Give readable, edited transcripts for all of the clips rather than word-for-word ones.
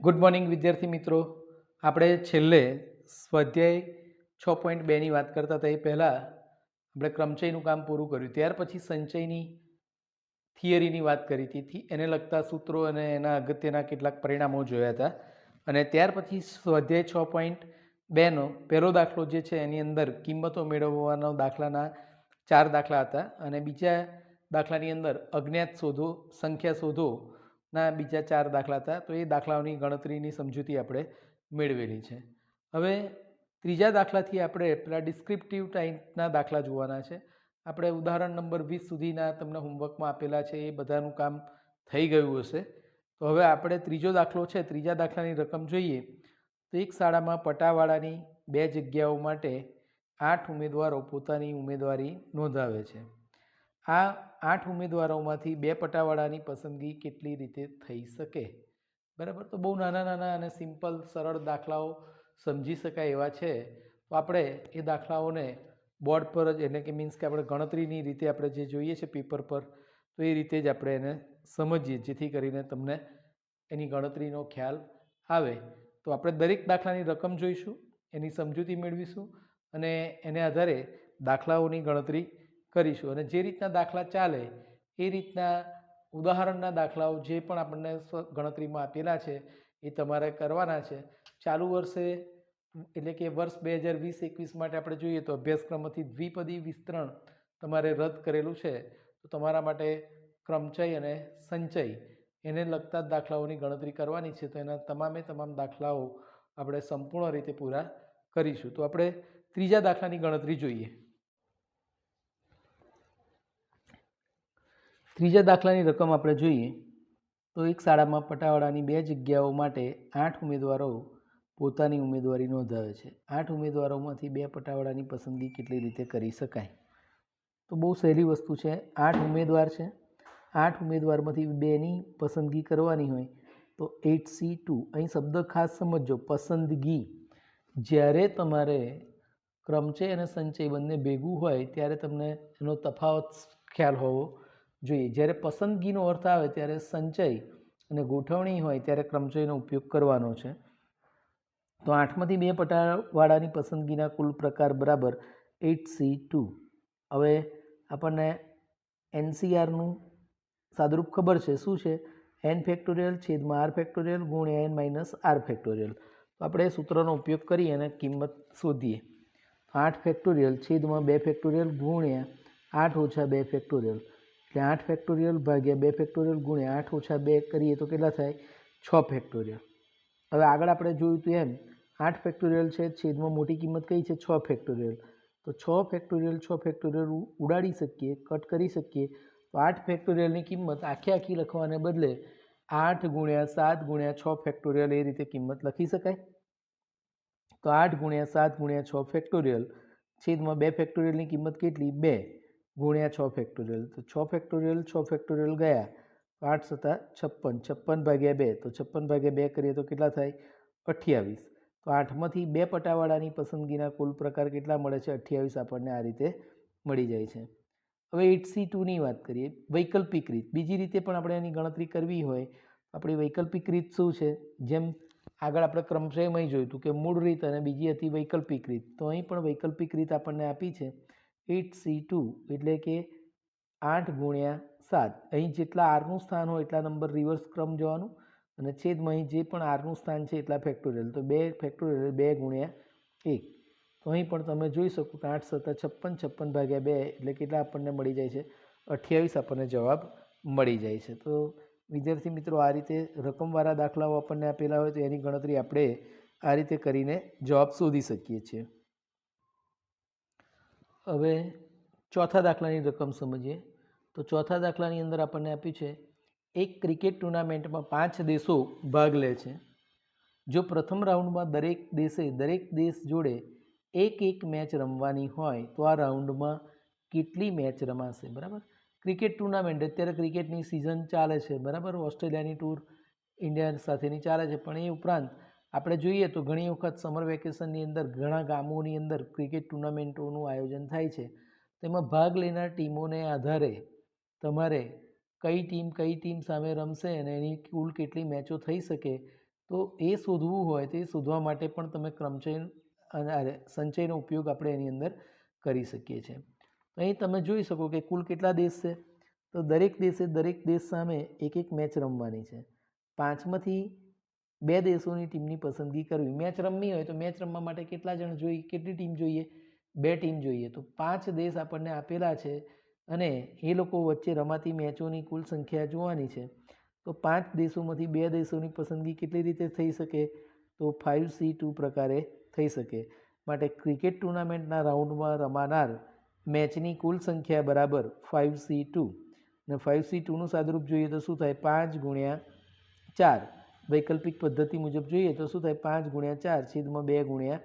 Good morning વિદ્યાર્થી મિત્રો. આપણે છેલ્લે સ્વાધ્યાય 6.2ની વાત કરતા હતા. એ પહેલાં આપણે ક્રમચયનું કામ પૂરું કર્યું. ત્યાર પછી સંચયની થિયરીની વાત કરી હતી. એને લગતા સૂત્રો અને એના અગત્યના કેટલાક પરિણામો જોયા હતા. અને ત્યાર પછી સ્વાધ્યાય 6.2નો પહેલો દાખલો જે છે એની અંદર કિંમતો મેળવવાનો દાખલાના 4 દાખલા હતા. અને બીજા દાખલાની અંદર અજ્ઞાત શોધો, સંખ્યા શોધો ના બીજા 4 દાખલા હતા. તો એ દાખલાઓની ગણતરીની સમજૂતી આપણે મેળવેલી છે. હવે ત્રીજા દાખલાથી આપણે પેલા ડિસ્ક્રિપ્ટિવ ટાઈપના દાખલા જોવાના છે. આપણે ઉદાહરણ નંબર 20 સુધીના તમને હોમવર્કમાં આપેલા છે, એ બધાનું કામ થઈ ગયું હશે. તો હવે આપણે ત્રીજો દાખલો છે, ત્રીજા દાખલાની રકમ જોઈએ તો એક શાળામાં પટાવાળાની 2 જગ્યાઓ માટે 8 ઉમેદવારો પોતાની ઉમેદવારી નોંધાવે છે. આ 8 ઉમેદવારોમાંથી 2 પટાવાળાની પસંદગી કેટલી રીતે થઈ શકે? બરાબર. તો બહુ નાના નાના અને સિમ્પલ સરળ દાખલાઓ સમજી શકાય એવા છે. તો આપણે એ દાખલાઓને બોર્ડ પર જ, એટલે કે મીન્સ કે આપણે ગણતરીની રીતે આપણે જે જોઈએ છે પેપર પર, તો એ રીતે જ આપણે એને સમજીએ, જેથી કરીને તમને એની ગણતરીનો ખ્યાલ આવે. તો આપણે દરેક દાખલાની રકમ જોઈશું, એની સમજૂતી મેળવીશું અને એને આધારે દાખલાઓની ગણતરી કરીશું. અને જે રીતના દાખલા ચાલે એ રીતના ઉદાહરણના દાખલાઓ જે પણ આપણને ગણતરીમાં આપેલા છે એ તમારે કરવાના છે. ચાલુ વર્ષે એટલે કે વર્ષ 2020-21 માટે આપણે જોઈએ તો અભ્યાસક્રમમાંથી દ્વિપદી વિસ્તરણ તમારે રદ કરેલું છે. તો તમારા માટે ક્રમચય અને સંચય એને લગતા જ દાખલાઓની ગણતરી કરવાની છે. તો એના તમામ દાખલાઓ આપણે સંપૂર્ણ રીતે પૂરા કરીશું. તો આપણે ત્રીજા દાખલાની ગણતરી જોઈએ. ત્રીજા દાખલાની રકમ આપણે જોઈએ તો એક શાળામાં પટાવાળાની 2 જગ્યાઓ માટે 8 ઉમેદવારો પોતાની ઉમેદવારી નોંધાવે છે. 8 ઉમેદવારોમાંથી 2 પટાવાળાની પસંદગી કેટલી રીતે કરી શકાય? તો બહુ સહેલી વસ્તુ છે. 8 ઉમેદવાર છે. 8 ઉમેદવારમાંથી 2ની પસંદગી કરવાની હોય તો 8C2. અહીં શબ્દ ખાસ સમજજો, પસંદગી. જ્યારે તમારે ક્રમચય અને સંચય બંને ભેગું હોય ત્યારે તમને એનો તફાવત ખ્યાલ હોવો જોઈએ. જ્યારે પસંદગીનો અર્થ આવે ત્યારે સંચય અને ગોઠવણી હોય ત્યારે ક્રમચયનો ઉપયોગ કરવાનો છે. તો 8માંથી 2 પટાવાળાની પસંદગીના કુલ પ્રકાર બરાબર 8C2. હવે આપણને NCRનું સાદુરૂપ ખબર છે. શું છે? n ફેક્ટોરિયલ છેદમાં r ફેક્ટોરિયલ ગુણ્યા n માઇનસ r ફેક્ટોરિયલ. તો આપણે સૂત્રનો ઉપયોગ કરી અને કિંમત શોધીએ. 8 ફેક્ટોરિયલ છેદમાં 2 ફેક્ટોરિયલ ગુણ્યા 8 ઓછા 2 ફેક્ટોરિયલ. એટલે 8 ફેક્ટોરિયલ ભાગ્યા 2 ફેક્ટોરિયલ ગુણ્યા 8 ઓછા 2 કરીએ તો કેટલા થાય? 6 ફેક્ટોરિયલ. હવે આગળ આપણે જોયું હતું એમ 8 ફેક્ટોરિયલ છે, છેદમાં મોટી કિંમત કઈ છે? 6 ફેક્ટોરિયલ. તો 6 ફેક્ટોરિયલ ઉડાડી શકીએ, કટ કરી શકીએ. તો 8 ફેક્ટોરિયલની કિંમત આખી લખવાને બદલે 8 ગુણ્યા 7 ગુણ્યા 6 ફેક્ટોરિયલ એ રીતે કિંમત લખી શકાય. તો 8 ગુણ્યા 7 ગુણ્યા 6 ફેક્ટોરિયલ છેદમાં 2 ફેક્ટોરિયલની કિંમત કેટલી? 2 ગુણ્યા 6 ફેક્ટોરિયલ. તો 6 ફેક્ટોરિયલ ગયા. 8 સતા 56. 56 ભાગ્યા 2. તો 56 ભાગ્યા 2 કરીએ તો કેટલા થાય? 28. તો 8માંથી 2 પટાવાળાની પસંદગીના કુલ પ્રકાર કેટલા મળે છે? 28 આપણને આ રીતે મળી જાય છે. હવે 8C2ની વાત કરીએ. વૈકલ્પિક રીત, બીજી રીતે પણ આપણે એની ગણતરી કરવી હોય આપણી વૈકલ્પિક રીત શું છે? જેમ આગળ આપણે ક્રમચયમાં જોયું હતું કે મૂળ રીત અને બીજી હતી વૈકલ્પિક રીત. તો અહીં પણ વૈકલ્પિક રીત આપણને આપી છે 8C2 એટલે કે 8 ગુણ્યા 7. અહીં જેટલા આરનું સ્થાન હોય એટલા નંબર રિવર્સ ક્રમ જવાનું અને છેદમાં અહીં જે પણ આરનું સ્થાન છે એટલા ફેક્ટોરિયલ. તો 2 ફેક્ટોરિયલ 2 ગુણ્યા 1. તો અહીં પણ તમે જોઈ શકો કે 8 સતા 56. 56 ભાગ્યા 2 એટલે કેટલા આપણને મળી જાય છે? 28 આપણને જવાબ મળી જાય છે. તો વિદ્યાર્થી મિત્રો, આ રીતે રકમવાળા દાખલાઓ આપણને આપેલા હોય તો એની ગણતરી આપણે આ રીતે કરીને જવાબ શોધી શકીએ છીએ. હવે ચોથા દાખલાની રકમ સમજીએ. તો ચોથા દાખલાની અંદર આપણને આપ્યું છે એક ક્રિકેટ ટુર્નામેન્ટમાં 5 દેશો ભાગ લે છે. જો પ્રથમ રાઉન્ડમાં દરેક દેશ જોડે એક મેચ રમવાની હોય તો આ રાઉન્ડમાં કેટલી મેચ રમાશે? બરાબર. ક્રિકેટ ટુર્નામેન્ટ, અત્યારે ક્રિકેટની સિઝન ચાલે છે, બરાબર. ઓસ્ટ્રેલિયાની ટૂર ઇન્ડિયા સાથેની ચાલે છે. પણ એ ઉપરાંત આપણે જોઈએ તો ઘણી વખત સમર વેકેશનની અંદર ઘણા ગામોની અંદર ક્રિકેટ ટુર્નામેન્ટોનું આયોજન થાય છે. તેમાં ભાગ લેનાર ટીમોને આધારે તમારે કઈ ટીમ સામે રમશે અને એની કુલ કેટલી મેચો થઈ શકે તો એ શોધવું હોય તો એ શોધવા માટે પણ તમે ક્રમચયન અને સંચયનો ઉપયોગ આપણે એની અંદર કરી શકીએ છીએ. તો અહીં તમે જોઈ શકો કે કુલ કેટલા દેશ છે. તો દરેક દેશ સામે એક એક મેચ રમવાની છે. 5માંથી 2 દેશોની ટીમની પસંદગી કરવી. મેચ રમવી હોય તો મેચ રમવા માટે કેટલા જણ જોઈએ, કેટલી ટીમ જોઈએ? 2 ટીમ જોઈએ. તો 5 દેશ આપણને આપેલા છે અને એ લોકો વચ્ચે રમાતી મેચોની કુલ સંખ્યા જોવાની છે. તો 5 દેશોમાંથી 2 દેશોની પસંદગી કેટલી રીતે થઈ શકે? તો 5C2 પ્રકારે થઈ શકે. માટે ક્રિકેટ ટુર્નામેન્ટના રાઉન્ડમાં રમાનાર મેચની કુલ સંખ્યા બરાબર 5C2. અને 5C2નું સાદુરૂપ જોઈએ તો શું થાય? 5 ગુણ્યા 4. વૈકલ્પિક પદ્ધતિ મુજબ જોઈએ તો શું થાય? 5 ગુણ્યા 4 છેદમાં 2 ગુણ્યા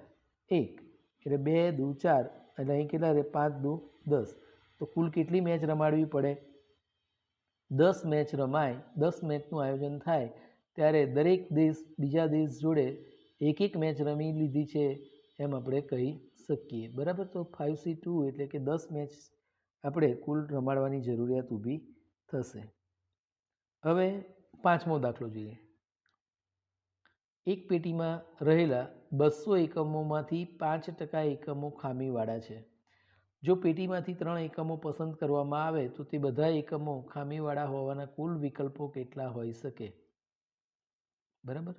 1 એટલે 2 દુ 4 એટલે અહીં કેટલા રહે? 5 દુ 10. તો કુલ કેટલી મેચ રમાડવી પડે? 10 મેચ રમાય. 10 મેચનું આયોજન થાય ત્યારે દરેક દેશ બીજા દેશ જોડે એક એક મેચ રમી લીધી છે એમ આપણે કહી શકીએ. બરાબર. તો 5C2 એટલે કે 10 મેચ આપણે કુલ રમાડવાની જરૂરિયાત ઊભી થશે. હવે 5મો દાખલો જોઈએ. એક પેટીમાં રહેલા 200 એકમોમાંથી 5% એકમો ખામીવાળા છે. જો પેટીમાંથી 3 એકમો પસંદ કરવામાં આવે તો તે બધા એકમો ખામીવાળા હોવાના કુલ વિકલ્પો કેટલા હોઈ શકે? બરાબર.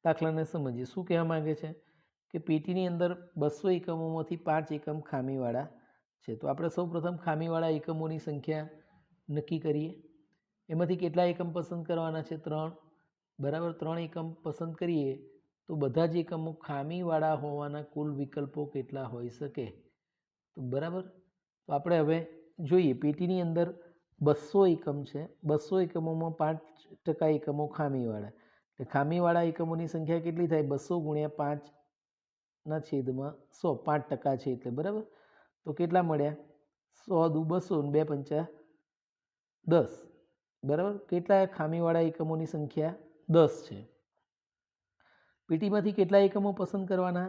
દાખલાને સમજીએ. શું કહેવા માંગે છે કે પેટીની અંદર 200 એકમોમાંથી 5 એકમ ખામીવાળા છે. તો આપણે સૌપ્રથમ ખામીવાળા એકમોની સંખ્યા નક્કી કરીએ. એમાંથી કેટલા એકમ પસંદ કરવાના છે? 3. બરાબર. 3 એકમ પસંદ કરીએ તો બધા જ એકમો ખામીવાળા હોવાના કુલ વિકલ્પો કેટલા હોઈ શકે? તો બરાબર. તો આપણે હવે જોઈએ. પેટીની અંદર 200 એકમ છે. 200 એકમોમાં 5% એકમો ખામીવાળા. એટલે ખામીવાળા એકમોની સંખ્યા કેટલી થાય? 200 ગુણ્યા 5 ના છેદમાં 100. 5% છે એટલે. બરાબર. તો કેટલા મળ્યા? 100 દુ 200 ને 2 પંચા 10. બરાબર. કેટલા ખામીવાળા એકમોની સંખ્યા? 10 છે. પેટીમાંથી કેટલા એકમો પસંદ કરવાના?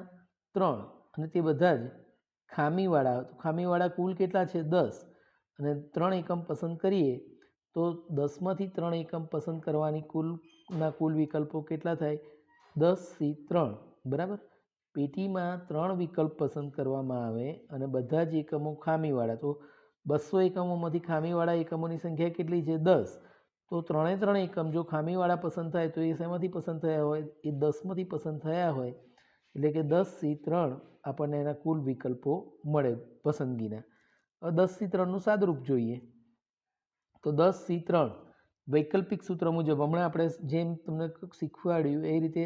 3. અને તે બધા જ ખામીવાળા. ખામીવાળા કુલ કેટલા છે? 10. અને 3 એકમ પસંદ કરીએ તો 10માંથી 3 એકમ પસંદ કરવાની કુલ વિકલ્પો કેટલા થાય? 10C3. બરાબર. પેટીમાં 3 વિકલ્પ પસંદ કરવામાં આવે અને બધા જ એકમો ખામીવાળા. તો 200 એકમોમાંથી ખામીવાળા એકમોની સંખ્યા કેટલી છે? 10. તો 3 એકમ જો ખામીવાળા પસંદ થાય તો એ શેમાંથી પસંદ થયા હોય? એ 10માંથી પસંદ થયા હોય. એટલે કે 10C3 આપણને એના કુલ વિકલ્પો મળે પસંદગીના. હવે 10C3નું સાદુરૂપ જોઈએ તો 10C3 વૈકલ્પિક સૂત્ર મુજબ હમણાં આપણે જેમ તમને શીખવાડ્યું એ રીતે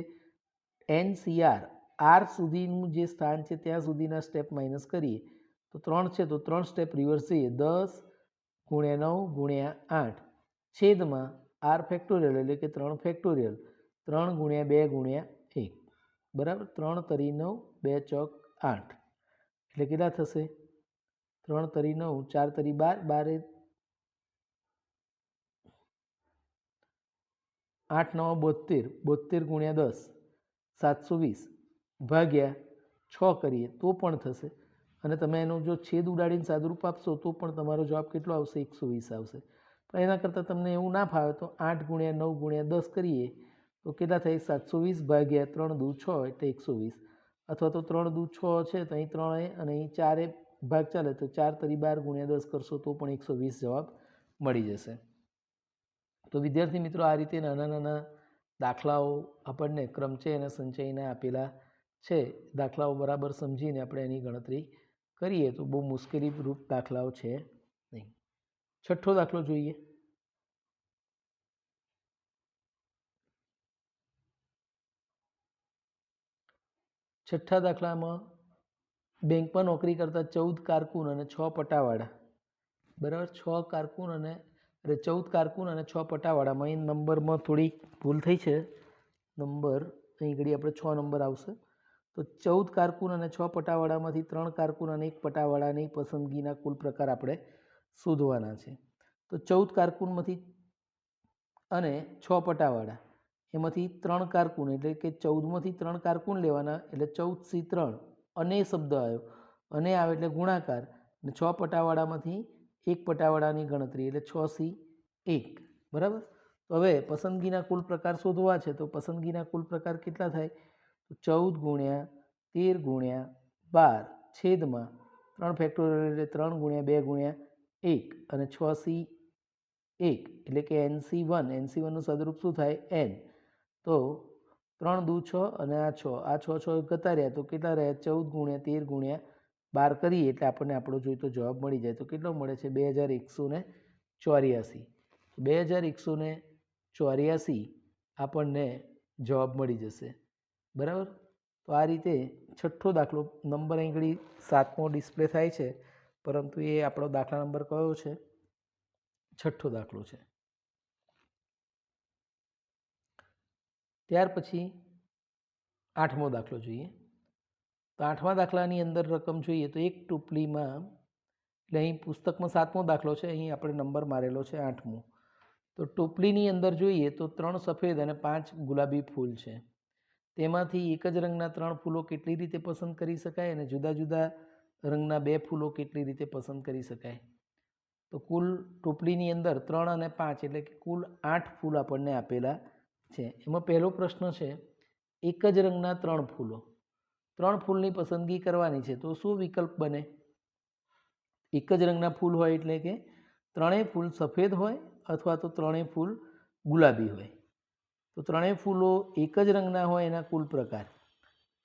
NCR R સુધીનું જે સ્થાન છે ત્યાં સુધીના સ્ટેપ માઇનસ કરીએ તો 3 છે તો 3 સ્ટેપ રિવર્સ જઈએ. 10 ગુણ્યા 9 ગુણ્યા 8 છેદમાં R ફેક્ટોરિયલ એટલે કે 3 ફેક્ટોરિયલ 3 ગુણ્યા 2 ગુણ્યા 1. બરાબર. 3 તરી 9 2 ચોક 8 એટલે કેટલા થશે? 3 તરી 9 4 તરી 12 12 8 9 72 72 ગુણ્યા 10 720 ભાગ્યા 6 કરીએ તો પણ થશે. અને તમે એનો જો છેદ ઉડાડીને સાદુરૂપ આપશો તો પણ તમારો જવાબ કેટલો આવશે? 120 આવશે. પણ એના કરતાં તમને એવું ના ફાવે તો 8 ગુણ્યા 9 ગુણ્યા 10 કરીએ તો કેટલા થાય? 720 ભાગ્યા 3 દુ 6 એટલે 120. અથવા તો 3 દુ 6 છે તો અહીં 3 અને અહીં 4 ભાગ ચાલે તો 4 તરી 12 ગુણ્યા 10 કરશો તો પણ 120 જવાબ મળી જશે. તો વિદ્યાર્થી મિત્રો, આ રીતે નાના નાના દાખલાઓ આપણને ક્રમચય અને સંચયના આપેલા છે. દાખલાઓ બરાબર સમજીને આપણે એની ગણતરી કરીએ તો બહુ મુશ્કેલીરૂપ દાખલાઓ છે નહીં. 6થો દાખલો જોઈએ. છઠ્ઠા દાખલામાં બેંકમાં નોકરી કરતા 14 કારકુન અને 6 પટાવાળા. બરાબર. 6 કારકુન અને 14 કારકુન અને 6 પટાવાળામાં અહીં નંબરમાં થોડી ભૂલ થઈ છે. નંબર અહીં ઘડી આપણે 6 નંબર આવશે. તો 14 કારકુન અને 6 પટાવાળામાંથી 3 કારકુન અને 1 પટાવાળાની પસંદગીના કુલ પ્રકાર આપણે શોધવાના છે. તો 14 કારકુનમાંથી અને 6 પટાવાળા એમાંથી 3 કારકુન એટલે કે 14માંથી 3 કારકુન લેવાના એટલે 14C3 અને શબ્દ આવ્યો. અને આવે એટલે ગુણાકાર અને 6 પટાવાળામાંથી 1 પટાવાળાની ગણતરી એટલે 6C1. બરાબર. તો હવે પસંદગીના કુલ પ્રકાર શોધવા છે. તો પસંદગીના કુલ પ્રકાર કેટલા થાય? તો 14 ગુણ્યા 13 ગુણ્યા 12 છેદમાં 3 ફેક્ટોરિયલ એટલે 3 ગુણ્યા 2 ગુણ્યા 1 અને 6C1 એટલે કે NC1. NC1નું સદરૂપ શું થાય? N. તો 3 દુ 6 અને આ 6 જતા રહ્યા તો કેટલા રહ્યા? 14 ગુણ્યા 13 ગુણ્યા 12 કરીએ એટલે આપણને આપણો જોઈતો જવાબ મળી જાય. તો કેટલો મળે છે? 2184. 2184 આપણને જવાબ મળી જશે. બરાબર. તો આ રીતે છઠ્ઠો દાખલો નંબર અહીં ઘડી 7મો ડિસ્પ્લે થાય છે, પરંતુ એ આપણો દાખલા નંબર કયો છે? છઠ્ઠો દાખલો છે. ત્યાર પછી 8મો દાખલો જોઈએ. તો 8મા દાખલાની અંદર રકમ જોઈએ તો એક ટોપલીમાં, એટલે અહીં પુસ્તકમાં 7મો દાખલો છે, અહીં આપણે નંબર મારેલો છે 8મો. તો ટોપલીની અંદર જોઈએ તો 3 સફેદ અને 5 ગુલાબી ફૂલ છે. તેમાંથી એક જ રંગના 3 ફૂલો કેટલી રીતે પસંદ કરી શકાય અને જુદા જુદા રંગના 2 ફૂલો કેટલી રીતે પસંદ કરી શકાય? તો કુલ ટોપલીની અંદર 3 અને 5 એટલે કે કુલ 8 ફૂલ આપણને આપેલા છે. એમાં પહેલો પ્રશ્ન છે, એક જ રંગના 3 ફૂલો, 3 ફૂલની પસંદગી કરવાની છે. તો શું વિકલ્પ બને? એક જ રંગના ફૂલ હોય એટલે કે ત્રણેય ફૂલ સફેદ હોય અથવા તો ત્રણેય ફૂલ ગુલાબી હોય. તો ત્રણેય ફૂલો એક જ રંગના હોય એના કુલ પ્રકાર.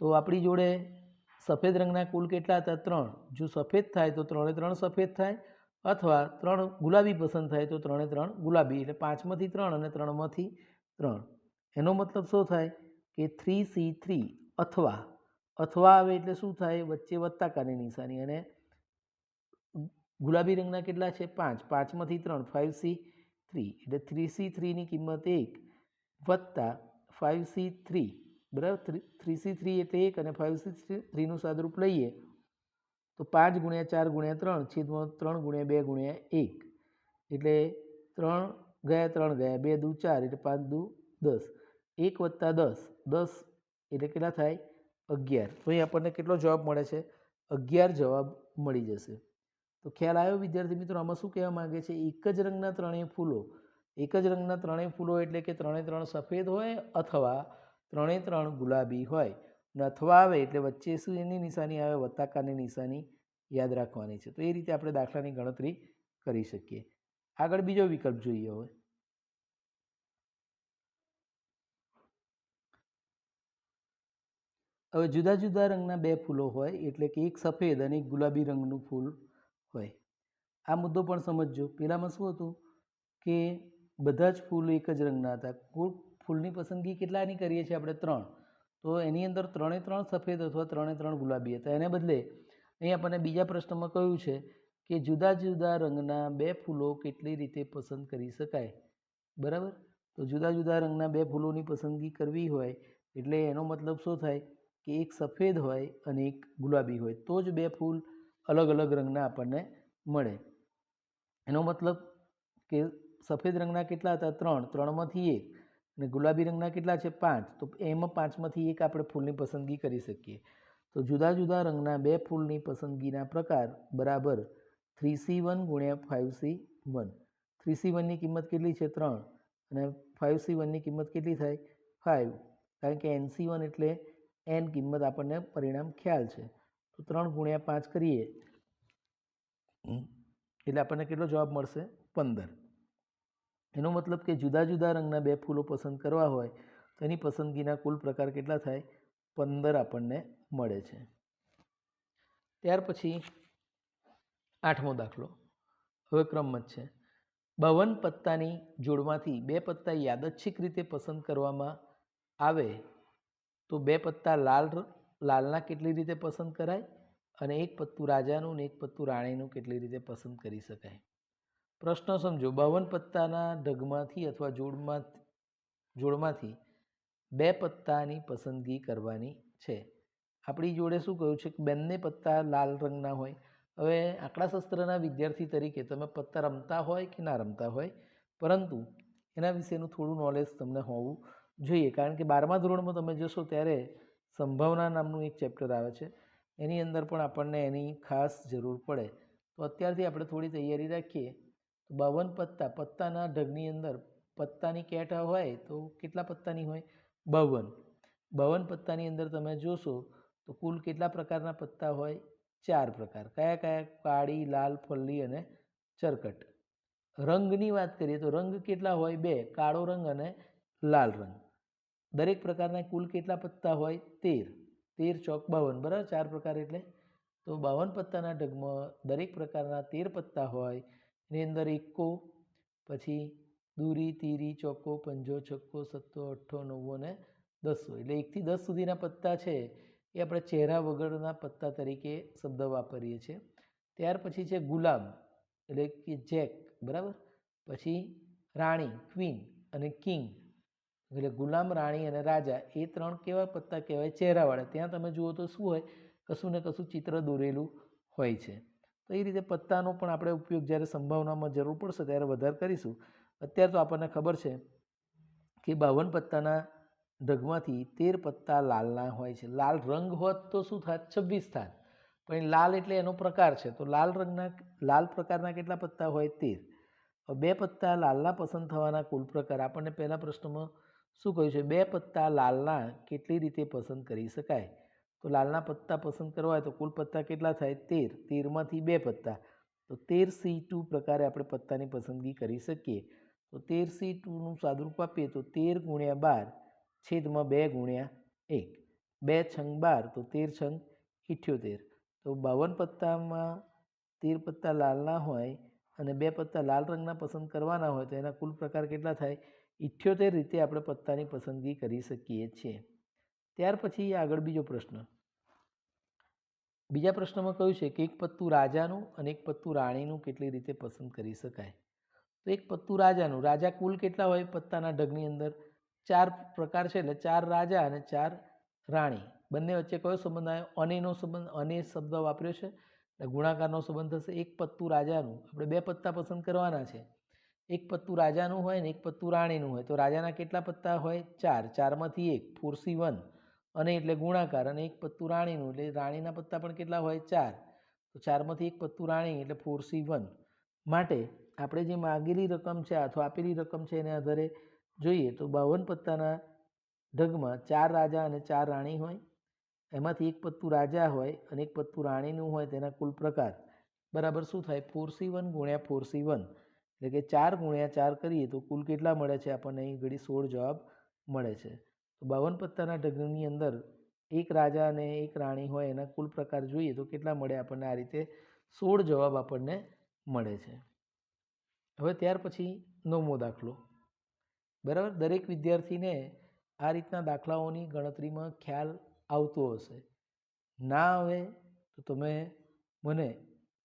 તો આપણી જોડે સફેદ રંગના કુલ કેટલા હતા? 3. જો સફેદ થાય તો 3 3 સફેદ થાય, અથવા 3 ગુલાબી પસંદ થાય તો 3 3 ગુલાબી, એટલે 5માંથી 3 અને 3માંથી 3. એનો મતલબ શું થાય કે 3C3 અથવા આવે એટલે શું થાય? વચ્ચે વત્તાકારની નિશાની. અને ગુલાબી રંગના કેટલા છે? 5. 5માંથી 3 5C3 એટલે 3C3ની કિંમત 1 વત્તા 5C3. બરાબર. 3C3 એટલે 1 અને 5C3નું સાદરૂપ લઈએ તો 5 ગુણ્યા 4 ગુણ્યા 3 છેદમાં 3 ગુણ્યા 2 ગુણ્યા 1 એટલે 3 ગયા 3 ગયા 2 દુ 4 એટલે 5 દુ 10. 1 વત્તા 10 એટલે કેટલા થાય? 11. તો અહીં આપણને કેટલો જવાબ મળે છે? 11 જવાબ મળી જશે. તો ખ્યાલ આવ્યો વિદ્યાર્થી મિત્રો? આમાં શું કહેવા માંગે છે? એક જ રંગના ત્રણેય ફૂલો, એક જ રંગના ત્રણેય ફૂલો એટલે કે 3 3 સફેદ હોય અથવા 3 3 ગુલાબી હોય. અને અથવા આવે એટલે વચ્ચે શું એની નિશાની આવે? વત્તાકારની નિશાની યાદ રાખવાની છે. તો એ રીતે આપણે દાખલાની ગણતરી કરી શકીએ. આગળ બીજો વિકલ્પ જોઈએ. હવે જુદા જુદા રંગના 2 ફૂલો હોય એટલે કે એક સફેદ અને એક ગુલાબી રંગનું ફૂલ હોય. આ મુદ્દો પણ સમજજો. પહેલામાં શું હતું કે બધા જ ફૂલ એક જ રંગના હતા. કુલ ફૂલની પસંદગી કેટલાની કરીએ છીએ આપણે? 3. તો એની અંદર 3 3 સફેદ અથવા 3 3 ગુલાબી હતા. એને બદલે અહીં આપણને બીજા પ્રશ્નમાં કહ્યું છે કે જુદા જુદા રંગના 2 ફૂલો કેટલી રીતે પસંદ કરી શકાય? બરાબર. તો જુદા જુદા રંગના 2 ફૂલોની પસંદગી કરવી હોય એટલે એનો મતલબ શું થાય કે એક સફેદ હોય અને એક ગુલાબી હોય તો જ 2 ફૂલ અલગ અલગ રંગના આપણને મળે. એનો મતલબ કે સફેદ રંગના કેટલા હતા? 3. 3માંથી 1. અને ગુલાબી રંગના કેટલા છે? 5. તો એમાં 5માંથી 1 આપણે ફૂલની પસંદગી કરી શકીએ. તો જુદા જુદા રંગના 2 ફૂલની પસંદગીના પ્રકાર બરાબર 3C1 ગુણ્યા 5C1. 3C1ની કિંમત કેટલી છે? 3. અને 5C1ની કિંમત કેટલી થાય? 5. કારણ કે NC1 એટલે n કિંમત આપણને પરિણામ ખ્યાલ છે. તો 3 ગુણ્યા 5 કરીએ એટલે આપણને કેટલો જવાબ મળશે? 15. એનો મતલબ કે જુદા જુદા રંગના 2 ફૂલો પસંદ કરવા હોય તો એની પસંદગીના કુલ પ્રકાર કેટલા થાય? 15 આપણને મળે છે. ત્યાર પછી 8મો દાખલો હવે ક્રમમાં છે. 52 પત્તાની જોડમાંથી 2 પત્તા યાદચ્છિક રીતે પસંદ કરવામાં આવે તો 2 પત્તા લાલના કેટલી રીતે પસંદ કરાય અને એક પત્તું રાજાનું અને એક પત્તું રાણીનું કેટલી રીતે પસંદ કરી શકાય? પ્રશ્ન સમજો. 52 પત્તાના ઢગમાંથી અથવા જોડમાંથી 2 પત્તાની પસંદગી કરવાની છે. આપણી જોડે શું કહ્યું છે કે બંને પત્તા લાલ રંગના હોય. હવે આંકડાશાસ્ત્રના વિદ્યાર્થી તરીકે તમે પત્તા રમતા હોય કે ના રમતા હોય, પરંતુ એના વિશેનું થોડું નોલેજ તમને હોવું જોઈએ. કારણ કે 12મા ધોરણમાં તમે જશો ત્યારે સંભાવના નામનું એક ચેપ્ટર આવે છે. એની અંદર પણ આપણને એની ખાસ જરૂર પડે. તો અત્યારથી આપણે થોડી તૈયારી રાખીએ તો 52 પત્તાના ઢગની અંદર પત્તાની કેટ હોય તો કેટલા પત્તાની હોય? 52. 52 પત્તાની અંદર તમે જોશો તો કુલ કેટલા પ્રકારના પત્તા હોય? 4 પ્રકાર. કયા કયા? કાળી, લાલ, ફલ્લી અને ચરકટ. રંગની વાત કરીએ તો રંગ કેટલા હોય? 2, કાળો રંગ અને લાલ રંગ. દરેક પ્રકારના કુલ કેટલા પત્તા હોય? 13. 13 ચોક 52, બરાબર? 4 પ્રકાર એટલે તો 52 પત્તાના ઢગમાં દરેક પ્રકારના 13 પત્તા હોય. એની અંદર એકો, પછી દૂરી, તીરી, ચોકો, પંજો, છક્કો, સત્તો, અઠ્ઠો, નવ્વો અને 10. એટલે 1 થી 10 સુધીના પત્તા છે એ આપણે ચહેરા વગરના પત્તા તરીકે શબ્દ વાપરીએ છીએ. ત્યાર પછી છે ગુલામ એટલે કે જેક, બરાબર? પછી રાણી, ક્વીન અને કિંગ. એટલે ગુલામ, રાણી અને રાજા એ 3 કેવા પત્તા કહેવાય? ચહેરાવાળા. ત્યાં તમે જુઓ તો શું હોય? કશું ને કશું ચિત્ર દોરેલું હોય છે. તો એ રીતે પત્તાનો પણ આપણે ઉપયોગ જ્યારે સંભાવનામાં જરૂર પડશે ત્યારે વધારે કરીશું. અત્યારે તો આપણને ખબર છે કે 52 પત્તાના ઢગમાંથી 13 પત્તા લાલના હોય છે. લાલ રંગ હોત તો શું થાત? 26 થાત. પણ લાલ એટલે એનો પ્રકાર છે. તો લાલ પ્રકારના કેટલા પત્તા હોય? 13. 2 પત્તા લાલના પસંદ થવાના કુલ પ્રકાર. આપણને પહેલા પ્રશ્નમાં શું કહ્યું છે? 2 પત્તા લાલના કેટલી રીતે પસંદ કરી શકાય? તો લાલના પત્તા પસંદ કરવા હોય તો કુલ પત્તા કેટલા થાય? 13. 13માંથી 2 પત્તા તો 13C2 પ્રકારે આપણે પત્તાની પસંદગી કરી શકીએ. તો 13C2નું સાદુરૂપ આપીએ તો 13 × 12 છેદમાં 2 × 1. 2 છંગ 12 તો 13 છંગ 78. તો 52 પત્તામાં 13 પત્તા લાલના હોય અને 2 પત્તા લાલ રંગના પસંદ કરવાના હોય તો એના કુલ પ્રકાર કેટલા થાય? 78 રીતે આપણે પત્તાની પસંદગી કરી શકીએ છીએ. ત્યાર પછી આગળ બીજો પ્રશ્ન. બીજા પ્રશ્નમાં કહ્યું છે કે એક પત્તું રાજાનું અને એક પત્તું રાણીનું કેટલી રીતે પસંદ કરી શકાય? તો એક પત્તું રાજાનું. રાજા કુલ કેટલા હોય પત્તાના ઢગની અંદર? 4 પ્રકાર છે એટલે 4 રાજા અને 4 રાણી. બંને વચ્ચે કયો સંબંધ આવ્યો? અનેનો સંબંધ. અને શબ્દ વાપર્યો છે એટલે ગુણાકારનો સંબંધ થશે. એક પત્તું રાજાનું. આપણે 2 પત્તા પસંદ કરવાના છે. એક પત્તું રાજાનું હોય ને એક પત્તું રાણીનું હોય તો રાજાના કેટલા પત્તા હોય? 4. 4માંથી 1 4C1 અને એટલે ગુણાકાર. અને એક પત્તું રાણીનું એટલે રાણીના પત્તા પણ કેટલા હોય? 4. તો 4માંથી 1 પત્તું રાણી એટલે 4C1. માટે આપણે જે માગેલી રકમ છે અથવા આપેલી રકમ છે એને આધારે જોઈએ તો 52 પત્તાના ઢગમાં 4 રાજા અને 4 રાણી હોય. એમાંથી એક પત્તું રાજા હોય અને એક પત્તું રાણીનું હોય તેના કુલ પ્રકાર બરાબર શું થાય? 4C1 × 4C1 એટલે કે 4 × 4 કરીએ તો કુલ કેટલા મળે છે આપણને? અહીં ઘડી 16 જવાબ મળે છે. તો 52 પત્તાના ઢગની અંદર એક રાજા અને એક રાણી હોય એના કુલ પ્રકાર જોઈએ તો કેટલા મળે આપણને? આ રીતે 16 જવાબ આપણને મળે છે. હવે ત્યાર પછી 9મો દાખલો. બરાબર? દરેક વિદ્યાર્થીને આ રીતના દાખલાઓની ગણતરીમાં ખ્યાલ આવતો હશે. ના આવે તો તમે મને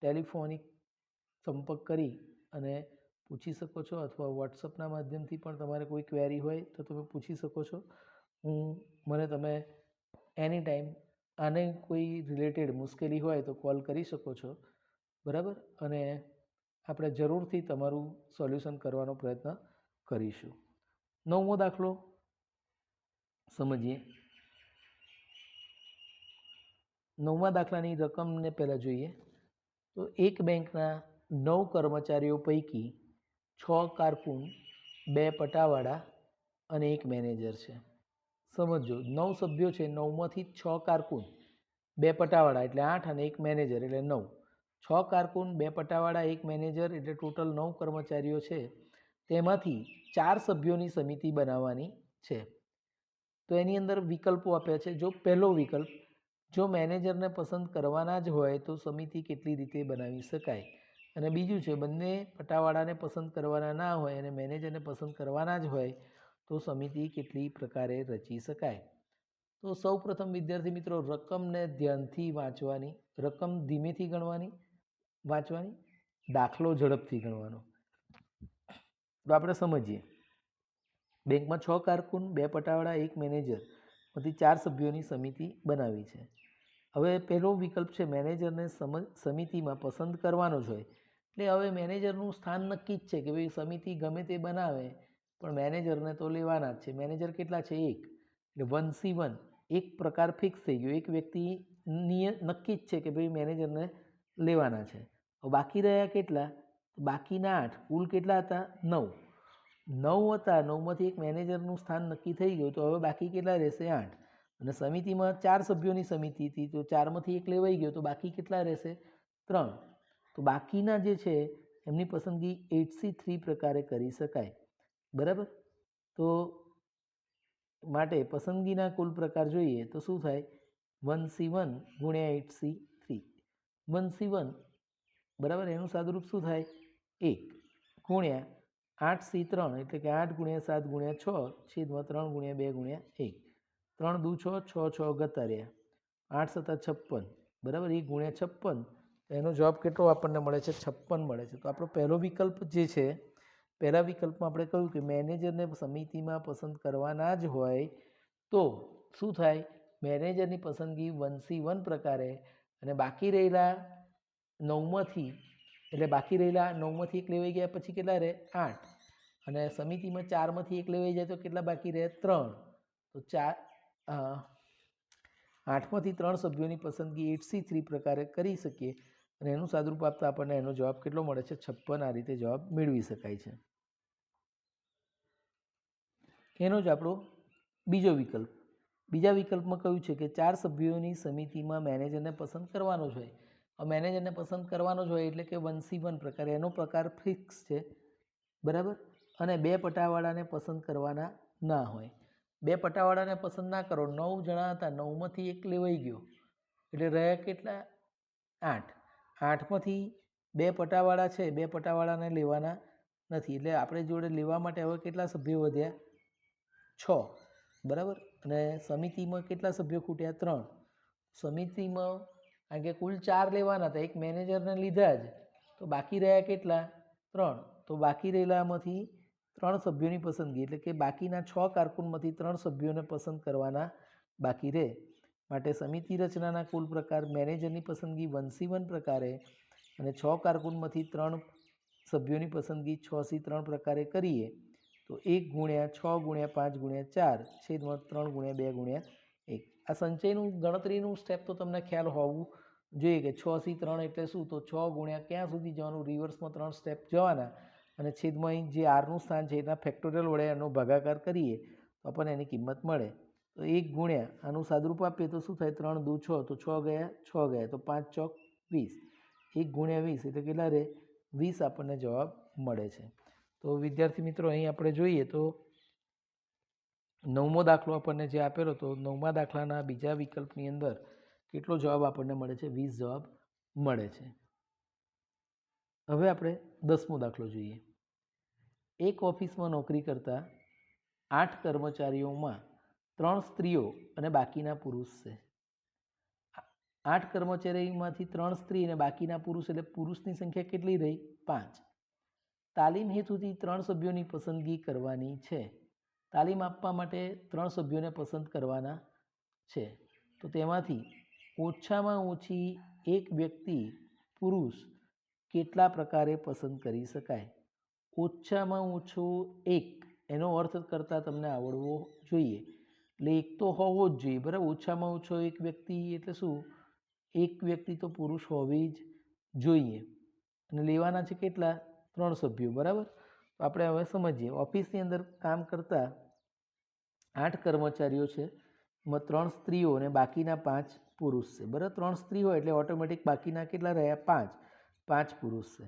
ટેલિફોનિક સંપર્ક કરી અને પૂછી શકો છો અથવા વોટ્સઅપના માધ્યમથી પણ તમારે કોઈ ક્વેરી હોય તો તમે પૂછી શકો છો. મને તમે એની ટાઈમ આને કોઈ રિલેટેડ મુશ્કેલી હોય તો કોલ કરી શકો છો. બરાબર? અને આપણે જરૂરથી તમારું સોલ્યુશન કરવાનો પ્રયત્ન કરીશું. 9મો દાખલો સમજીએ. 9મા દાખલાની રકમને પહેલાં જોઈએ તો એક બેંકના 9 કર્મચારીઓ પૈકી 6 કારકુન, 2 પટાવાળા અને 1 મેનેજર છે. સમજો 9 સભ્યો છે. 9માંથી 6 કારકુન, 2 પટાવાળા એટલે 8 અને 1 મેનેજર એટલે 9. 6 કારકુન, 2 પટાવાળા, 1 મેનેજર એટલે ટોટલ 9 કર્મચારીઓ છે. તેમાંથી 4 સભ્યોની સમિતિ બનાવવાની છે. તો એની અંદર વિકલ્પો આપ્યા છે. જો પહેલો વિકલ્પ, જો મેનેજરને પસંદ કરવાના જ હોય તો સમિતિ કેટલી રીતે બનાવી શકાય? અને બીજું છે બંને પટાવાળાને પસંદ કરવાના ના હોય અને મેનેજરને પસંદ કરવાના જ હોય તો સમિતિ કેટલી પ્રકારે રચી શકાય? તો સૌ પ્રથમ વિદ્યાર્થી મિત્રો રકમને ધ્યાનથી વાંચવાની, રકમ ધીમેથી વાંચવાની, દાખલો ઝડપથી ગણવાનો. તો આપણે સમજીએ. બેંકમાં 6 કારકુન, 2 પટાવાળા, 1 મેનેજર માંથી 4 સભ્યોની સમિતિ બનાવી છે. હવે પહેલો વિકલ્પ છે મેનેજરને સમિતિમાં પસંદ કરવાનો જ હોય. એટલે હવે મેનેજરનું સ્થાન નક્કી જ છે કે ભાઈ સમિતિ ગમે તે બનાવે પણ મેનેજરને તો લેવાના જ છે. મેનેજર કેટલા છે? 1 એટલે 1C1 એક પ્રકાર ફિક્સ થઈ ગયો. એક વ્યક્તિ નક્કી જ છે કે ભાઈ મેનેજરને લેવાના છે. બાકી રહ્યા કેટલા? બાકીના 8. કુલ કેટલા હતા? 9. 9 હતા, 9માંથી એક મેનેજરનું સ્થાન નક્કી થઈ ગયું, તો હવે બાકી કેટલા રહેશે? 8. અને સમિતિમાં 4 સભ્યોની સમિતિ હતી, તો 4માંથી એક લેવાઈ ગયો, તો બાકી કેટલા રહેશે? 3. તો બાકીના જે છે એમની પસંદગી 8C3 પ્રકારે કરી શકાય. બરાબર. તો માટે પસંદગીના કુલ પ્રકાર જોઈએ તો શું થાય? 1C1 ગુણ્યા 8C3. 1C1 બરાબર, એનું સાદુરૂપ શું થાય? 1 ગુણ્યા 8C3 એટલે કે 8 ગુણ્યા 7 ગુણ્યા 6 છેદમાં 3 ગુણ્યા 2 ગુણ્યા 1. 3 દુ 6, 6 6 ગતા રહ્યા, 8 સતા 56. બરાબર, 1 ગુણ્યા 56, એનો જવાબ કેટલો આપણને મળે છે? 56 મળે છે. તો આપણો પહેલો વિકલ્પ જે છે, પહેલા વિકલ્પમાં આપણે કહ્યું કે મેનેજરને સમિતિમાં પસંદ કરવાના જ હોય તો શું થાય? મેનેજરની પસંદગી 1C1 પ્રકારે, અને બાકી રહેલા 9માંથી એટલે બાકી રહેલા 9માંથી એક લેવાઈ ગયા પછી કેટલા રહે? 8. અને સમિતિમાં 4માંથી એક લેવાઈ જાય તો કેટલા બાકી રહે? 3. તો 8માંથી 3 સભ્યોની પસંદગી 8C3 પ્રકારે કરી શકીએ, અને એનું સાદુરૂપ આપતા આપણને એનો જવાબ કેટલો મળે છે? 56. આ રીતે જવાબ મેળવી શકાય છે. એનો જ આપણો બીજો વિકલ્પ. બીજા વિકલ્પમાં કહ્યું છે કે 4 સભ્યોની સમિતિમાં મેનેજરને પસંદ કરવાનો જ હોય. મેનેજરને પસંદ કરવાનો જ હોય એટલે કે 1C1 પ્રકાર, એનો પ્રકાર ફિક્સ છે. બરાબર. અને 2 પટાવાળાને પસંદ કરવાના ના હોય. 2 પટાવાળાને પસંદ ના કરો, 9 જણા હતા, 9માંથી એક લેવાઈ ગયો એટલે રહ્યા કેટલા? 8. 8માંથી 2 પટાવાળા છે, 2 પટાવાળાને લેવાના નથી, એટલે આપણે જોડે લેવા માટે હવે કેટલા સભ્યો વધ્યા? 6. બરાબર. અને સમિતિમાં કેટલા સભ્યો ખૂટ્યા? 3. સમિતિમાં કારણ કે કુલ 4 લેવાના હતા, એક મેનેજરને લીધા જ, તો બાકી રહ્યા કેટલા? 3. તો બાકી રહેલામાંથી 3 સભ્યોની પસંદગી એટલે કે બાકીના 6 કારકુનમાંથી 3 સભ્યોને પસંદ કરવાના બાકી રહે. માટે સમિતિ રચનાના કુલ પ્રકાર મેનેજરની પસંદગી 1C1 પ્રકારે અને 6 કારકુનમાંથી 3 સભ્યોની પસંદગી 6C3 પ્રકારે કરીએ તો 1 ગુણ્યા 6 ગુણ્યા 5 ગુણ્યા 4 છેદમાં 3 ગુણ્યા 2 ગુણ્યા 1. આ સંચયનું ગણતરીનું સ્ટેપ તો તમને ખ્યાલ હોવું જોઈએ કે 6C3 એટલે શું? તો 6 ગુણ્યા ક્યાં સુધી જવાનું? રિવર્સમાં 3 સ્ટેપ જવાના, અને છેદમાં અહીં જે આરનું સ્થાન છે એના ફેક્ટોરિયલ વડે એનો ભાગાકાર કરીએ તો આપણને એની કિંમત મળે. તો 1 ગુણ્યા આનું સાદુરૂપ આપીએ તો શું થાય? 3 દુ 6, તો 6 ગયા, 6 ગયા, તો 5 ચોક 20. 1 ગુણ્યા 20 એટલે કેટલા રહે? 20 આપણને જવાબ મળે છે. તો વિદ્યાર્થી મિત્રો, અહીં આપણે જોઈએ તો 9મો દાખલો આપણને જે આપેલો, તો 9મા દાખલાના બીજા વિકલ્પની અંદર કેટલો જવાબ આપણને મળે છે? 20 જવાબ મળે છે. હવે આપણે 10મો દાખલો જોઈએ. એક ઓફિસમાં નોકરી કરતા 8 કર્મચારીઓમાં 3 સ્ત્રીઓ અને બાકીના પુરુષ છે. 8 કર્મચારીમાંથી 3 સ્ત્રી અને બાકીના પુરુષ, એટલે પુરુષની સંખ્યા કેટલી રહી? 5. તાલીમ હેતુથી 3 સભ્યોની પસંદગી કરવાની છે. તાલીમ આપવા માટે 3 સભ્યોને પસંદ કરવાના છે. તો તેમાંથી ઓછામાં ઓછી એક વ્યક્તિ પુરુષ કેટલા પ્રકારે પસંદ કરી શકાય? ઓછામાં ઓછો એક, એનો અર્થ કરતાં તમને આવડવો જોઈએ. એટલે એક તો હોવો જ જોઈએ. બરાબર. ઓછામાં ઓછો એક વ્યક્તિ એટલે શું? એક વ્યક્તિ તો પુરુષ હોવી જ જોઈએ. અને લેવાના છે કેટલા? 3 સભ્યો. બરાબર. તો આપણે હવે સમજીએ. ઓફિસની અંદર કામ કરતા 8 કર્મચારીઓ છે, એમાં 3 સ્ત્રીઓ અને બાકીના 5 પુરુષ છે. બરાબર. 3 સ્ત્રી હોય એટલે ઓટોમેટિક બાકીના કેટલા રહ્યા? 5. 5 પુરુષ છે.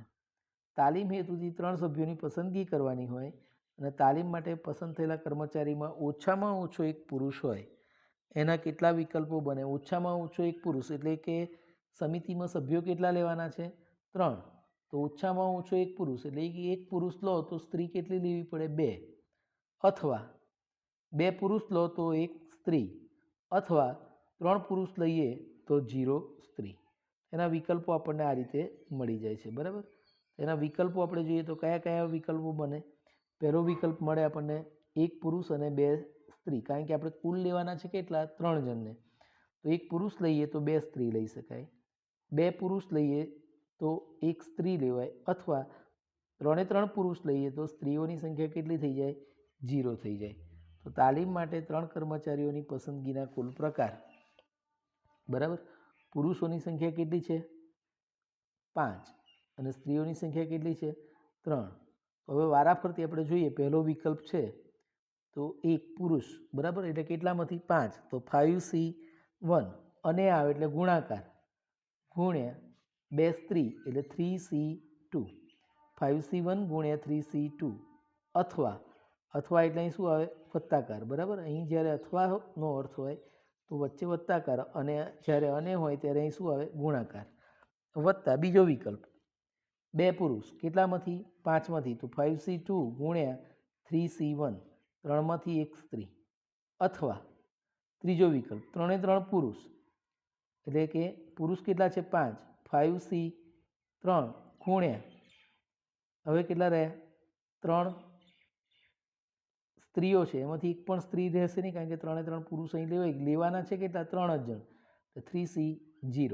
તાલીમ હેતુથી 3 સભ્યોની પસંદગી કરવાની હોય, અને તાલીમ માટે પસંદ થયેલા કર્મચારીમાં ઓછામાં ઓછો એક પુરુષ હોય. એના કેટલા વિકલ્પો બને? ઓછામાં ઓછો એક પુરુષ એટલે કે સમિતિમાં સભ્યો કેટલા લેવાના છે? 3. તો ઓછામાં ઓછો એક પુરુષ એટલે કે એક પુરુષ લો તો સ્ત્રી કેટલી લેવી પડે? 2. અથવા 2 પુરુષ લો તો એક સ્ત્રી, અથવા 3 પુરુષ લઈએ તો 0 સ્ત્રી. એના વિકલ્પો આપણને આ રીતે મળી જાય છે. બરાબર. એના વિકલ્પો આપણે જોઈએ તો કયા કયા વિકલ્પો બને? પહેલો વિકલ્પ મળે આપણને 1 પુરુષ અને 2 સ્ત્રી, કારણ કે આપણે કુલ લેવાના છે કેટલા? 3 જણને. તો 1 પુરુષ લઈએ તો 2 સ્ત્રી લઈ શકાય. 2 પુરુષ લઈએ તો 1 સ્ત્રી લેવાય, અથવા 3 પુરુષ લઈએ તો સ્ત્રીઓની સંખ્યા કેટલી થઈ જાય? 0 થઈ જાય. તો તાલીમ માટે 3 કર્મચારીઓની પસંદગીના કુલ પ્રકાર. બરાબર. પુરુષોની સંખ્યા કેટલી છે? 5. અને સ્ત્રીઓની સંખ્યા કેટલી છે? 3. હવે વારાફરતી આપણે જોઈએ. પહેલો વિકલ્પ છે તો એક પુરુષ, બરાબર, એટલે કેટલામાંથી 5, તો 5C1 અને આવે એટલે ગુણાકાર ગુણ્યા 2 સ્ત્રી એટલે 3C2, 5C1 ગુણ્યા 3C2, અથવા એટલે અહીં શું આવે? વત્તાકાર, બરાબર. અહીં જ્યારે અથવાનો અર્થ હોય તો વચ્ચે વત્તાકાર, અને જ્યારે અને હોય ત્યારે અહીં શું આવે? ગુણાકાર. વત્તા બીજો વિકલ્પ, 2 પુરુષ કેટલામાંથી? 5માંથી, તો 5C2 ગુણ્યા 3C1, 3માંથી 1 સ્ત્રી, અથવા ત્રીજો વિકલ્પ, 3 પુરુષ, એટલે કે પુરુષ કેટલા છે? 5, 5C3 ગુણ્યા, હવે કેટલા રહ્યા? 3 સ્ત્રીઓ છે, એમાંથી એક પણ સ્ત્રી રહેશે નહીં, કારણ કે 3 પુરુષ અહીં લેવાના છે. કેટલા? 3 જ જણ, તો 3C0.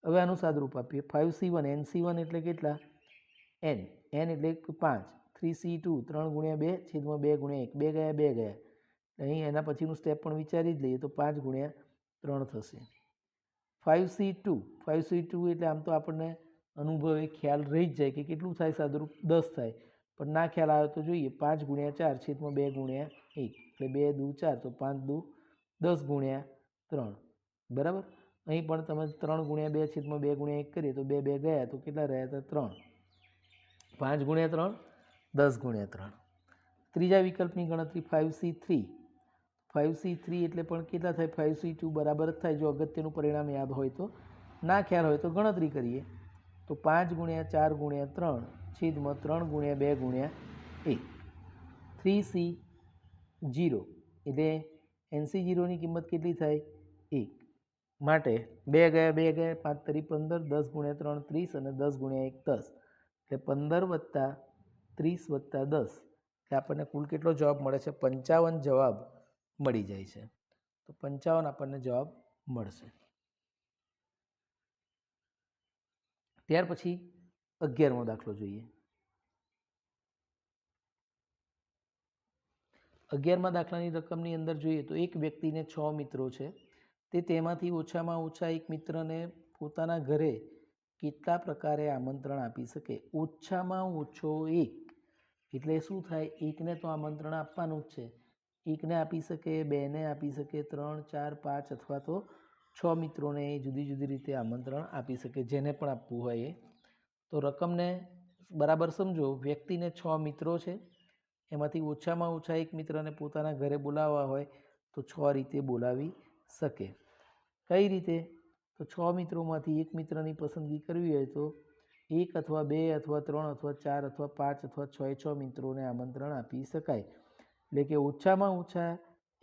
હવે આનું સાદુરૂપ આપીએ. 5C1 NC1 એટલે કેટલા? n એટલે 5, 3C2 3 ગુણ્યા 2 છેદમાં 2 ગુણ્યા 1, 2 ગયા 2 ગયા. અહીં એના પછીનું સ્ટેપ પણ વિચારી જ લઈએ તો 5 ગુણ્યા 3 થશે. 5C2 એટલે આમ તો આપણને અનુભવે ખ્યાલ રહી જ જાય કે કેટલું થાય સાદુરૂપ? 10 થાય. પણ ના ખ્યાલ આવે તો જોઈએ. 5 ગુણ્યા 4 છેદમાં 2 ગુણ્યા 1, એટલે 2 દુ 4, તો 5 દુ 10 ગુણ્યા 3, બરાબર. અહીં પણ તમે 3 ગુણ્યા 2 છેદમાં 2 ગુણ્યા 1 કરીએ તો 2 2 ગયા, તો કેટલા રહ્યા હતા? 3. 5 ગુણ્યા 3 10 ગુણ્યા 3. ત્રીજા વિકલ્પની ગણતરી 5C3 એટલે પણ કેટલા થાય? 5C2 બરાબર જ થાય, જો અગત્યનું પરિણામ યાદ હોય તો. ના ખ્યાલ હોય તો ગણતરી કરીએ તો 5 ગુણ્યા 4 ગુણ્યા 3 છેદમાં 3 ગુણ્યા 2 ગુણ્યા 1, 3C0 એટલે NC0ની કિંમત કેટલી થાય? 1. માટે 2 ગયા 2 ગયા, 5 તરી 15, 10 ગુણ્યા 3 30 અને 10 ગુણ્યા 1 10, એટલે 15 વત્તા 30 વત્તા 10, એટલે આપણને કુલ કેટલો જવાબ મળે છે? 55 જવાબ મળી જાય છે. તો 55 આપણને જવાબ મળશે. ત્યાર પછી 11મો દાખલો જોઈએ. 11મા દાખલાની રકમની અંદર જોઈએ તો એક વ્યક્તિને 6 મિત્રો છે. તે તેમાંથી ઓછામાં ઓછા એક મિત્રને પોતાના ઘરે કેટલા પ્રકારે આમંત્રણ આપી શકે? ઓછામાં ઓછો એક એટલે શું થાય? એકને તો આમંત્રણ આપવાનું જ છે. એકને આપી શકે, 2ને આપી શકે, 3, 4, 5 અથવા તો 6 મિત્રોને જુદી જુદી રીતે આમંત્રણ આપી શકે, જેને પણ આપવું હોય એ. તો રકમને બરાબર સમજો. વ્યક્તિને 6 મિત્રો છે, એમાંથી ઓછામાં ઓછા એક મિત્રને પોતાના ઘરે બોલાવવા હોય તો 6 રીતે બોલાવી શકે. કઈ રીતે? તો 6 મિત્રોમાંથી એક મિત્રની પસંદગી કરવી હોય તો 1 અથવા 2 અથવા 3 અથવા 4 અથવા 5 અથવા 6 મિત્રોને આમંત્રણ આપી શકાય. એટલે કે ઓછામાં ઓછા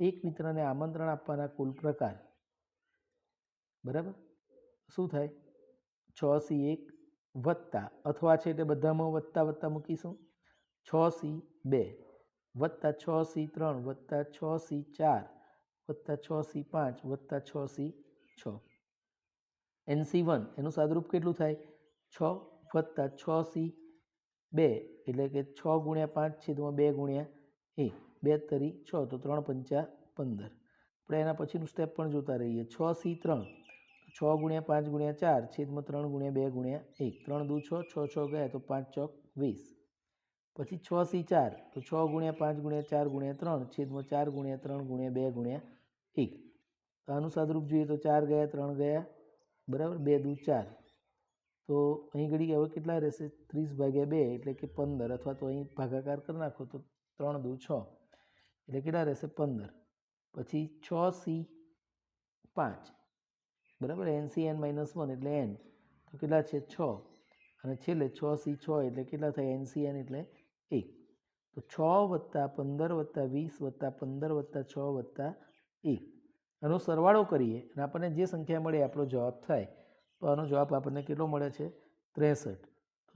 એક મિત્રને આમંત્રણ આપવાના કુલ પ્રકાર, બરાબર, શું થાય? 6C1 વત્તા, અથવા છે એટલે બધામાં વત્તા વત્તા મૂકીશું, 6C2 વત્તા 6C3 વત્તા 6C4 વત્તા 6C5 વત્તા 6C6. NC1 એનું સાદુરૂપ કેટલું થાય? 6 વત્તા 6C2 એટલે કે 6 ગુણ્યા 5 છેદમાં 2 ગુણ્યા 1, 2 તરી 6, તો 3 પંચા 15. આપણે એના પછીનું સ્ટેપ પણ જોતા રહીએ. 6C3 6 ગુણ્યા 5 ગુણ્યા 4 છેદમાં 3 ગુણ્યા 2 ગુણ્યા 1, 3 દુ 6, 6 6 ગયા, તો 5 ચોક 20. પછી 6C4 તો 6 ગુણ્યા 5 ગુણ્યા 4 ગુણ્યા 3 છેદમાં 4 ગુણ્યા 3 ગુણ્યા 2 ગુણ્યા 1. તો આનું સાદુરૂપ જોઈએ તો 4 ગયા 3 ગયા, બરાબર, 2 દુ 4, તો અહીં ઘડી હવે કેટલા રહેશે? 30/2 એટલે કે 15, અથવા તો અહીં ભાગાકાર કરી નાખો તો 3 દુ 6 એટલે કેટલા રહેશે? 15. પછી 6C5, બરાબર, NCN-1 એટલે n, તો કેટલા છે? 6, અને છેલ્લે 6C6 એટલે કેટલા થાય? NCN એટલે 1. તો 6 વત્તા 15 વત્તા 20 વત્તા 15 વત્તા 6 વત્તા 1, આનો સરવાળો કરીએ અને આપણને જે સંખ્યા મળે આપણો જવાબ થાય. તો આનો જવાબ આપણને કેટલો મળે છે? 63. તો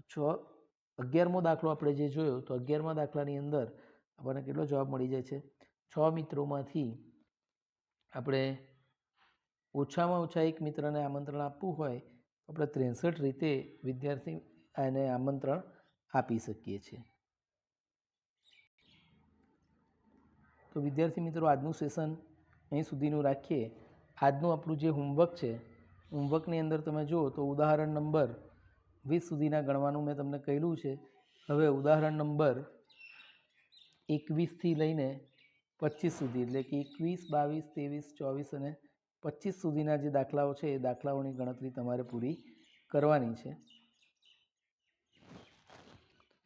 11મો દાખલો આપણે જે જોયો, તો 11મા દાખલાની અંદર આપણને કેટલો જવાબ મળી જાય છે? 6 મિત્રોમાંથી આપણે ઓછામાં ઓછા એક મિત્રને આમંત્રણ આપવું હોય તો આપણે 63 રીતે વિદ્યાર્થી એને આમંત્રણ આપી શકીએ છીએ. તો વિદ્યાર્થી મિત્રો, આજનું સેશન અહીં સુધીનું રાખીએ. આજનું આપણું જે હોમવર્ક છે, હોમવર્કની અંદર તમે જુઓ તો ઉદાહરણ નંબર 20 સુધીના ગણવાનું મેં તમને કહેલું છે. હવે ઉદાહરણ નંબર 21થી લઈને 25 સુધી એટલે કે 21, 22, 23, 24 અને 25 સુધીના જે દાખલાઓ છે એ દાખલાઓની ગણતરી તમારે પૂરી કરવાની છે.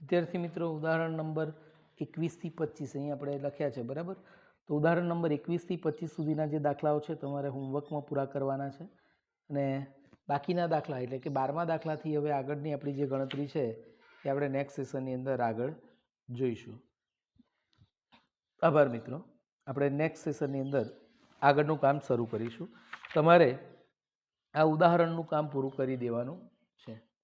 વિદ્યાર્થી મિત્રો, ઉદાહરણ નંબર 21થી 25 અહીં આપણે લખ્યા છે, બરાબર. તો ઉદાહરણ નંબર 21થી 25 સુધીના જે દાખલાઓ છે તમારે હોમવર્કમાં પૂરા કરવાના છે અને બાકીના દાખલા એટલે કે 12મા દાખલાથી હવે આગળની આપણી જે ગણતરી છે એ આપણે નેક્સ્ટ સેશનની અંદર આગળ જોઈશું. આભાર મિત્રો. આપણે નેક્સ્ટ સેશનની અંદર આગળનું કામ શરૂ કરીશું. તમારે આ ઉદાહરણનું કામ પૂરું કરી દેવાનું છે.